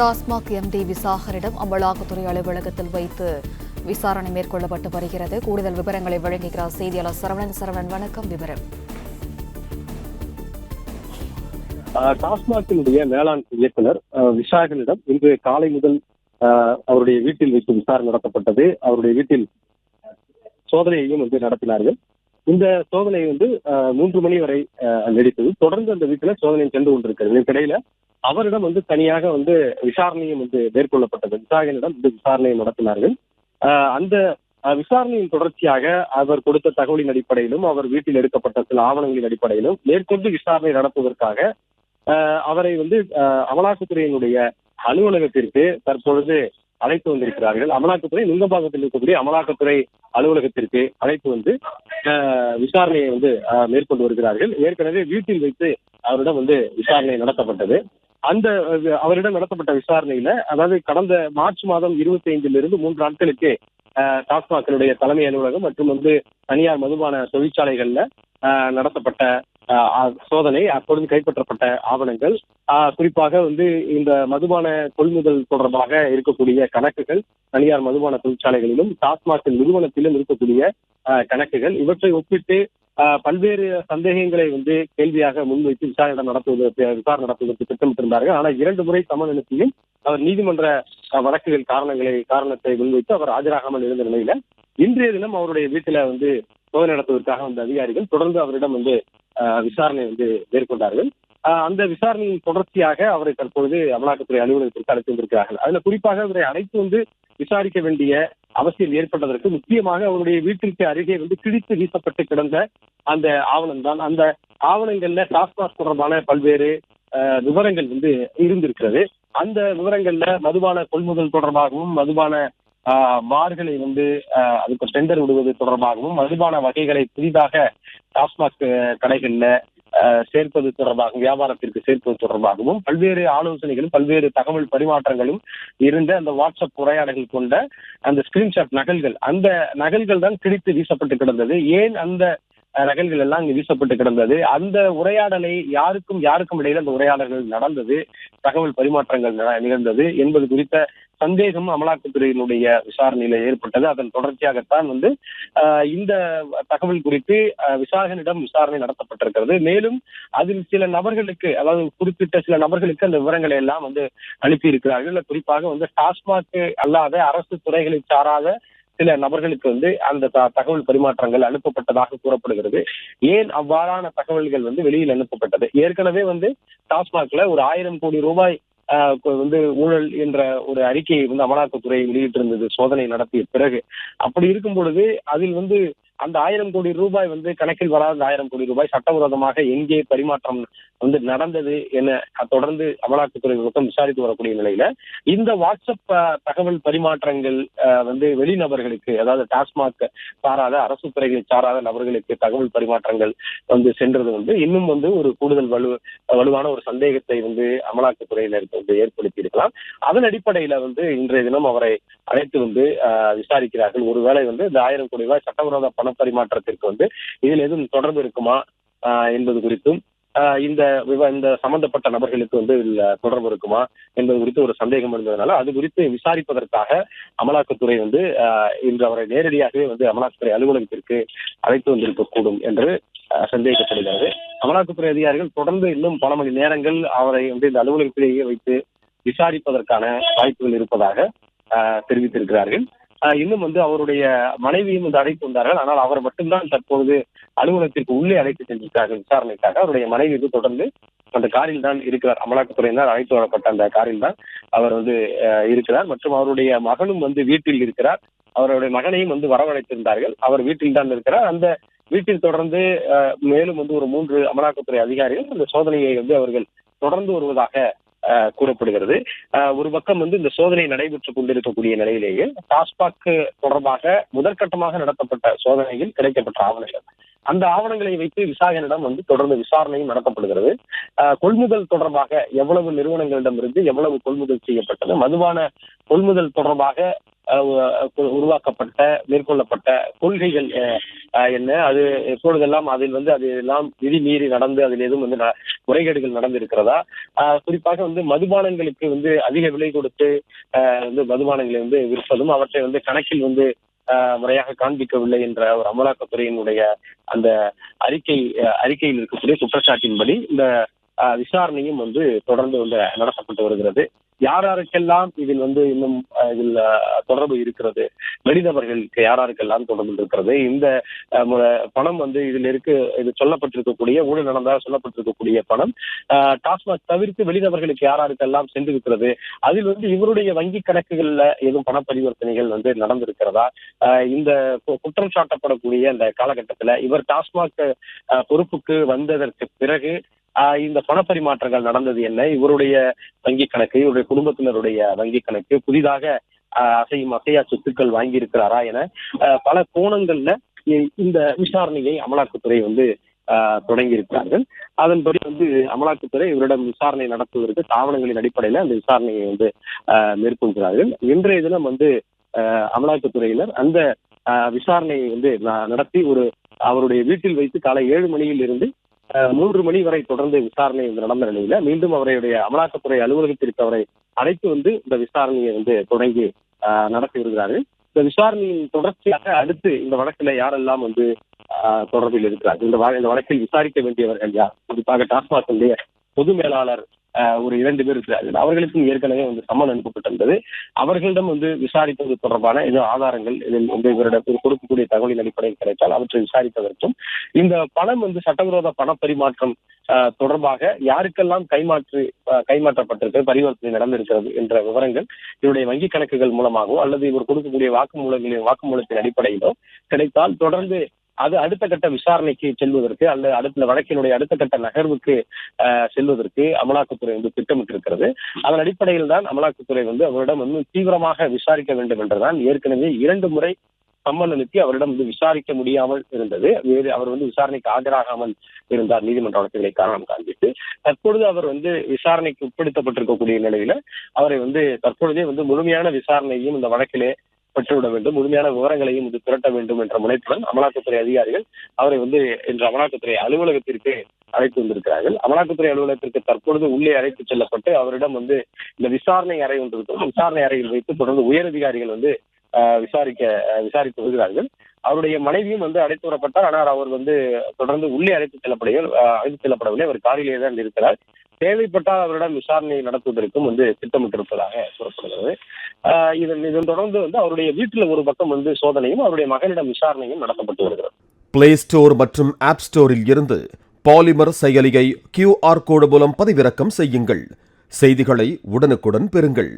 TASMAC empty விசாகரிடம் அமலாக்கத்துறை அலுவலகத்தில் வைத்து விசாரணை மேற்கொள்ளப்பட்டு வருகிறது. கூடுதல் விவரங்களை வழங்குகிறார் செய்தியாளர் சரவணன். சரவணன், வணக்கம். விவரம். டாஸ்மாகினுடைய மேலாண் இயக்குனர் விசாகனிடம் இன்று காலை முதல் அவருடைய வீட்டில் வைத்து விசாரணை நடத்தப்பட்டது. அவருடைய வீட்டில் சோதனையையும் நடத்தினார்கள். இந்த சோதனை 3 மணி வரை நீடித்தது. தொடர்ந்து அந்த வீட்டில் சோதனை சென்று கொண்டிருக்கிறது. இதற்கிடையில அவரிடம் தனியாக விசாரணையும் மேற்கொள்ளப்பட்டது. விசாகனிடம் விசாரணையை நடத்தினார்கள். அந்த விசாரணையின் தொடர்ச்சியாக அவர் கொடுத்த தகவலின் அடிப்படையிலும் அவர் வீட்டில் எடுக்கப்பட்ட சில ஆவணங்களின் அடிப்படையிலும் மேற்கொண்டு விசாரணை நடத்துவதற்காக அவரை அமலாக்கத்துறையினுடைய அலுவலகத்திற்கு தற்பொழுது அழைத்து வந்திருக்கிறார்கள். அமலாக்கத்துறை நுங்கம்பாக்கத்தில் இருக்கக்கூடிய அமலாக்கத்துறை அலுவலகத்திற்கு அழைத்து விசாரணையை மேற்கொண்டு வருகிறார்கள். ஏற்கனவே வீட்டில் வைத்து அவரிடம் விசாரணை நடத்தப்பட்டது. அந்த அவரிடம் நடத்தப்பட்ட விசாரணையில, அதாவது கடந்த மார்ச் மாதம் 25 3 நாட்களுக்கு டாஸ்மாகினுடைய தலைமை அலுவலகம் மற்றும் தனியார் மதுபான தொழிற்சாலைகள்ல நடத்தப்பட்ட சோதனை, அப்பொழுது கைப்பற்றப்பட்ட ஆவணங்கள், குறிப்பாக இந்த மதுபான கொள்முதல் தொடர்பாக இருக்கக்கூடிய கணக்குகள், தனியார் மதுபான தொழிற்சாலைகளிலும் டாஸ்மாக் நிறுவனத்திலும் இருக்கக்கூடிய கணக்குகள், இவற்றை ஒப்பிட்டு பல்வேறு சந்தேகங்களை கேள்வியாக முன்வைத்து விசாரணை நடத்துவதற்கு திட்டமிட்டிருந்தார்கள். ஆனால் 2 முறை சம்மன் அனுப்பியும் அவர் நீதிமன்ற வழக்குகள் காரணத்தை முன்வைத்து அவர் ஆஜராகாமல் இருந்த நிலையில இன்றைய தினம் அவருடைய வீட்டில சோதனை நடத்துவதற்காக வந்த அதிகாரிகள் தொடர்ந்து அவரிடம் விசாரணை மேற்கொண்டார்கள். அந்த விசாரணையின் தொடர்ச்சியாக அவரை தற்பொழுது அமலாக்கத்துறை அலுவலகத்திற்கு அழைத்து வந்திருக்கிறார்கள். அதுல குறிப்பாக அவரை அழைத்து விசாரிக்க வேண்டிய அவசியம் ஏற்பட்டதற்கு முக்கியமாக அவருடைய வீட்டிற்கு அருகே கிழித்து வீசப்பட்டு கிடந்த அந்த ஆவணம் தான். அந்த ஆவணங்கள்ல டாஸ்மாக் தொடர்பான பல்வேறு விவரங்கள் இருந்திருக்கிறது. அந்த விவரங்கள்ல மதுபான கொள்முதல் தொடர்பாகவும், மதுபான பார்களை அதுக்கு டெண்டர் விடுவது தொடர்பாகவும், மதுபான வகைகளை புதிதாக டாஸ்மாக் கடைகள்ல சேர்ப்பது தொடர்பாகவும், வியாபாரத்திற்கு சேர்ப்பது தொடர்பாகவும் பல்வேறு ஆலோசனைகளும் பல்வேறு தகவல் பரிமாற்றங்களும் இருந்த அந்த வாட்ஸ்அப் உரையாடல்கள் கொண்ட அந்த ஸ்கிரீன்ஷாட் நகல்கள், அந்த நகல்கள் தான் கிழித்து வீசப்பட்டு கிடந்தது. ஏன் அந்த நகல்கள் எல்லாம் இங்கு வீசப்பட்டு கிடந்தது, அந்த உரையாடலை யாருக்கும் இடையில அந்த உரையாடல்கள் நடந்தது, தகவல் பரிமாற்றங்கள் நிகழ்ந்தது என்பது குறித்த சந்தேகம் அமலாக்கத்துறையினுடைய விசாரணையில ஏற்பட்டது. அதன் தொடர்ச்சியாகத்தான் இந்த தகவல் குறித்து விசாரணையிடம் விசாரணை நடத்தப்பட்டிருக்கிறது. மேலும் அதில் சில நபர்களுக்கு, அதாவது குறிப்பிட்ட சில நபர்களுக்கு அந்த விவரங்களை எல்லாம் அனுப்பி இருக்கிறார்கள். குறிப்பாக டாஸ்மாக் அல்லாத அரசு துறைகளை சாராத சில நபர்களுக்கு அந்த தகவல் பரிமாற்றங்கள் அனுப்பப்பட்டதாக கூறப்படுகிறது. ஏன் அவ்வாறான தகவல்கள் வெளியில் அனுப்பப்பட்டது? ஏற்கனவே டாஸ்மாக்ல ஒரு 1000 கோடி ரூபாய் ஊழல் என்ற ஒரு அறிக்கையை அமலாக்கத்துறை வெளியிட்டிருந்தது சோதனை நடத்திய பிறகு. அப்படி இருக்கும் பொழுது அதில் அந்த 1000 கோடி ரூபாய் கணக்கில் வராத 1000 கோடி ரூபாய் சட்டவிரோதமாக எங்கே பரிமாற்றம் நடந்தது என தொடர்ந்து அமலாக்கத்துறை மொத்தம் விசாரித்து வரக்கூடிய நிலையில இந்த வாட்ஸ்அப் தகவல் பரிமாற்றங்கள் வெளிநபர்களுக்கு, அதாவது டாஸ்மாக் சாராத அரசு துறைகளை சாராத நபர்களுக்கு தகவல் பரிமாற்றங்கள் சென்றது இன்னும் ஒரு கூடுதல் வலுவான ஒரு சந்தேகத்தை அமலாக்கத்துறையினருக்கு ஏற்படுத்தி இருக்கலாம். அதன் அடிப்படையில இன்றைய தினம் அவரை அழைத்து விசாரிக்கிறார்கள். ஒருவேளை இந்த 1000 கோடி ரூபாய் சட்டவிரோத பண பரிமாற்றத்திற்கு இதில் எதுவும் தொடர்பு இருக்குமா என்பது குறித்தும், இந்த சம்பந்தப்பட்ட நபர்களுக்கு தொடர்பு இருக்குமா என்பது குறித்து ஒரு சந்தேகம் இருந்ததுனால அது குறித்து விசாரிப்பதற்காக அமலாக்கத்துறை இன்று அவரை நேரடியாகவே அமலாக்கத்துறை அலுவலகத்திற்கு அழைத்து வந்திருக்கக்கூடும் என்று சந்தேகிக்கப்படுகிறது. அமலாக்கத்துறை அதிகாரிகள் தொடர்ந்து இன்னும் பல மணி நேரங்கள் அவரை இந்த அலுவலகத்திலேயே வைத்து விசாரிப்பதற்கான வாய்ப்புகள் இருப்பதாக தெரிவித்திருக்கிறார்கள். இன்னும் அவருடைய மனைவியும் அழைத்து வந்தார்கள். ஆனால் அவர் மட்டும்தான் தற்பொழுது அலுவலகத்திற்கு உள்ளே அழைத்து சென்றிருக்கிறார்கள் விசாரணைக்காக. அவருடைய மனைவி தொடர்ந்து அந்த காரில் தான் இருக்கிறார். அமலாக்கத்துறையினர் அழைத்து வரப்பட்ட அந்த காரில் தான் அவர் இருக்கிறார். மற்றும் அவருடைய மகனும் வீட்டில் இருக்கிறார். அவருடைய மகனையும் வரவழைத்திருந்தார்கள். அவர் வீட்டில் தான் இருக்கிறார். அந்த வீட்டில் தொடர்ந்து மேலும் ஒரு 3 அமலாக்கத்துறை அதிகாரிகள் அந்த சோதனையை அவர்கள் தொடர்ந்து வருவதாக கூறப்படுகிறது. ஒரு பக்கம் இந்த சோதனை நடைபெற்றுக் கொண்டிருக்கக்கூடிய நிலையிலேயே டாஸ்மாக் தொடர்பாக முதற்கட்டமாக நடத்தப்பட்ட சோதனையில் கிடைக்கப்பட்ட ஆவணங்கள், அந்த ஆவணங்களை வைத்து விசாகனிடம் தொடர்ந்து விசாரணையும் நடத்தப்படுகிறது. கொள்முதல் தொடர்பாக எவ்வளவு நிறுவனங்களிடமிருந்து எவ்வளவு கொள்முதல் செய்யப்பட்டது, மதுபான கொள்முதல் தொடர்பாக உருவாக்கப்பட்ட மேற்கொள்ளப்பட்ட கொள்கைகள் என்ன, அது எப்பொழுதெல்லாம் அதில் அதெல்லாம் விதி மீறி நடந்து அதில் எதுவும் முறைகேடுகள் நடந்திருக்கிறதா, குறிப்பாக மதுபானங்களுக்கு அதிக விலை கொடுத்து மதுபானங்களை விற்பதும் அவற்றை கணக்கில் முறையாக காண்பிக்கவில்லை என்ற ஒரு அமலாக்கத்துறையினுடைய அந்த அறிக்கையில் இருக்கக்கூடிய குற்றச்சாட்டின்படி இந்த விசாரணையும் தொடர்ந்து நடத்தப்பட்டு வருகிறது. யாருக்கெல்லாம் இதில் இன்னும் இதில் தொடர்பு இருக்கிறது, வெளிநபர்களுக்கு யாருக்கெல்லாம் தொடர்பு இருக்கிறது, இந்த பணம் இதில் இது சொல்லப்பட்டிருக்கக்கூடிய ஊழல் நடந்ததாக சொல்லப்பட்டிருக்கக்கூடிய பணம் டாஸ்மாக் தவிர்த்து வெளிநபர்களுக்கு யாருக்கெல்லாம் சென்றிருக்கிறது, அதில் இவருடைய வங்கி கணக்குகள்ல எதுவும் பண பரிவர்த்தனைகள் நடந்திருக்கிறதா, இந்த குற்றம் சாட்டப்படக்கூடிய அந்த காலகட்டத்தில் இவர் டாஸ்மாக் பொறுப்புக்கு வந்ததற்கு பிறகு இந்த பணப்பரிமாற்றங்கள் நடந்தது என்ன, இவருடைய வங்கி கணக்கு, இவருடைய குடும்பத்தினருடைய வங்கி கணக்கு, புதிதாக அசையா சொத்துக்கள் வாங்கி இருக்கிறாரா என பல கோணங்கள்ல இந்த விசாரணையை அமலாக்கத்துறை தொடங்கி இருக்கிறார்கள். அதன்படி அமலாக்கத்துறை இவரிடம் விசாரணை நடத்துவதற்கு ஆவணங்களின் அடிப்படையில அந்த விசாரணையை மேற்கொள்கிறார்கள். இன்றைய தினம் அமலாக்கத்துறையினர் அந்த விசாரணையை நடத்தி அவருடைய வீட்டில் வைத்து காலை 7 மணியில் இருந்து 3 மணி வரை தொடர்ந்து விசாரணை நடந்த நிலையில மீண்டும் அவருடைய அமலாக்கத்துறை அலுவலகத்திற்கு அவரை அழைத்து இந்த விசாரணையை தொடங்கி நடத்தி வருகிறார்கள். இந்த விசாரணையின் தொடர்ச்சியாக அடுத்து இந்த வழக்கில் யாரெல்லாம் தொடர்பில் இருக்கிறார்கள், இந்த வழக்கில் விசாரிக்க வேண்டியவர்கள் யார், குறிப்பாக டாஸ்மாக் பொது மேலாளர் ஒரு 2 பேர் இருக்கிறார்கள். அவர்களுக்கும் ஏற்கனவே சம்மன் அனுப்பப்பட்டிருந்தது. அவர்களிடம் விசாரிப்பது தொடர்பான ஏதோ ஆதாரங்கள் இவரிடம் கொடுக்கக்கூடிய தகவலின் அடிப்படையில் கிடைத்தால் அவற்றை விசாரிப்பதற்கும், இந்த பணம் சட்டவிரோத பண பரிமாற்றம் தொடர்பாக யாருக்கெல்லாம் கைமாற்றப்பட்டிருக்கிறது, பரிவர்த்தனை நடந்திருக்கிறது என்ற விவரங்கள் இவருடைய வங்கி கணக்குகள் மூலமாகவோ அல்லது இவர் கொடுக்கக்கூடிய வாக்குமூலத்தின் அடிப்படையிலோ கிடைத்தால் தொடர்ந்து அது அடுத்த கட்ட விசாரணைக்கு செல்வதற்கு அல்லது அடுத்த வழக்கினுடைய அடுத்த கட்ட நகர்வுக்கு செல்வதற்கு அமலாக்கத்துறை திட்டமிட்டிருக்கிறது. அதன் அடிப்படையில் தான் அமலாக்கத்துறை அவரிடம் தீவிரமாக விசாரிக்க வேண்டும் என்றுதான் ஏற்கனவே 2 முறை சம்மன் அனுப்பி அவரிடம் விசாரிக்க முடியாமல் இருந்தது. அவர் விசாரணைக்கு ஆஜராகாமல் இருந்தார் நீதிமன்ற வழக்குகளை காரணம் காண்பித்து. தற்பொழுது அவர் விசாரணைக்கு உட்படுத்தப்பட்டிருக்கக்கூடிய நிலையில அவரை தற்பொழுதே முழுமையான விசாரணையும் இந்த வழக்கிலே பெற்றுவிட வேண்டும், முழுமையான விவரங்களையும் திரட்ட வேண்டும் என்ற முனைப்புடன் அமலாக்கத்துறை அதிகாரிகள் அவரை இன்று அமலாக்கத்துறை அலுவலகத்திற்கு அழைத்து வந்திருக்கிறார்கள். அமலாக்கத்துறை அலுவலகத்திற்கு தற்பொழுது உள்ளே அழைத்து செல்லப்பட்டு அவரிடம் இந்த விசாரணை அறை ஒன்று இருக்கிறது, விசாரணை அறையில் வைத்து தொடர்ந்து உயரதிகாரிகள் விசாரித்து வருகிறார்கள். அவருடைய மனைவியும் அழைத்து வரப்பட்டார். ஆனால் அவர் தொடர்ந்து உள்ளே அழைத்து செல்லப்படவில்லை. அவர் காரிலேயே தான் இருக்கிறார். தேவைப்பட்டால் அவரிடம் விசாரணை நடத்துவதற்கும் திட்டமிட்டிருப்பதாக கூறப்படுகிறது. இதன் தொடர்ந்து அவருடைய வீட்டில் ஒரு பக்கம் சோதனையும் அவருடைய மகனிடம் விசாரணையும் நடத்தப்பட்டு வருகிறது. பிளே ஸ்டோர் மற்றும் ஆப் ஸ்டோரில் இருந்து பாலிமர் செயலியை QR கோடு மூலம் பதிவிறக்கம் செய்யுங்கள். செய்திகளை உடனுக்குடன் பெறுங்கள்.